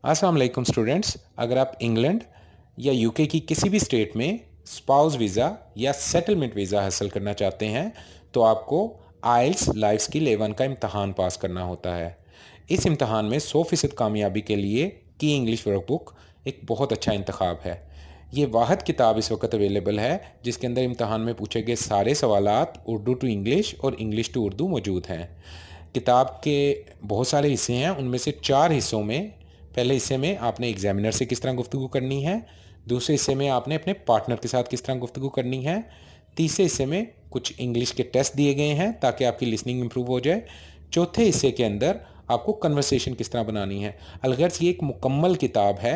अस्सलाम वालेकुम स्टूडेंट्स। अगर आप इंग्लैंड या यूके की किसी भी स्टेट में स्पाउस वीज़ा या सेटलमेंट वीज़ा हासिल करना चाहते हैं तो आपको आइल्स लाइफ स्किल A1 का इम्तहान पास करना होता है। इस इम्तहान में 100% कामयाबी के लिए की इंग्लिश वर्कबुक एक बहुत अच्छा इंतखाब है। ये वाहिद किताब इस वक्त अवेलेबल है जिसके अंदर इम्तहान में पूछे गए सारे सवालात उर्दू टू इंग्लिश और इंग्लिश टू उर्दू मौजूद हैं। किताब के बहुत सारे हिस्से हैं, उनमें से 4 हिस्सों में पहले हिस्से में आपने एग्जामिनर से किस तरह गुफ्तगू करनी है, दूसरे हिस्से में आपने अपने पार्टनर के साथ किस तरह गुफ्तगू करनी है, तीसरे हिस्से में कुछ इंग्लिश के टेस्ट दिए गए हैं ताकि आपकी लिसनिंग इंप्रूव हो जाए, चौथे हिस्से के अंदर आपको कन्वर्सेशन किस तरह बनानी है। अलगर्ज ये एक मुकम्मल किताब है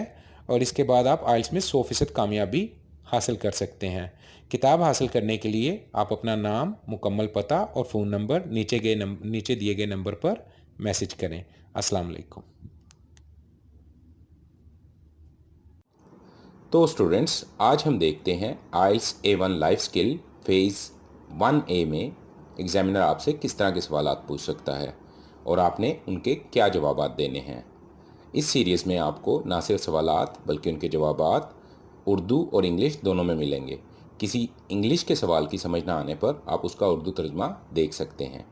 और इसके बाद आप आइल्स में 100% कामयाबी हासिल कर सकते हैं। किताब हासिल करने के लिए आप अपना नाम, मुकम्मल पता और फ़ोन नंबर नीचे दिए गए नंबर पर मैसेज करें। अस्सलाम वालेकुम। तो स्टूडेंट्स, आज हम देखते हैं आइल्स A1 life skill phase 1A में एग्जामिनर आपसे किस तरह के सवालात पूछ सकता है और आपने उनके क्या जवाबात देने हैं। इस सीरीज़ में आपको ना सिर्फ सवालात बल्कि उनके जवाबात उर्दू और इंग्लिश दोनों में मिलेंगे। किसी इंग्लिश के सवाल की समझ ना आने पर आप उसका उर्दू तर्जुमा देख सकते हैं।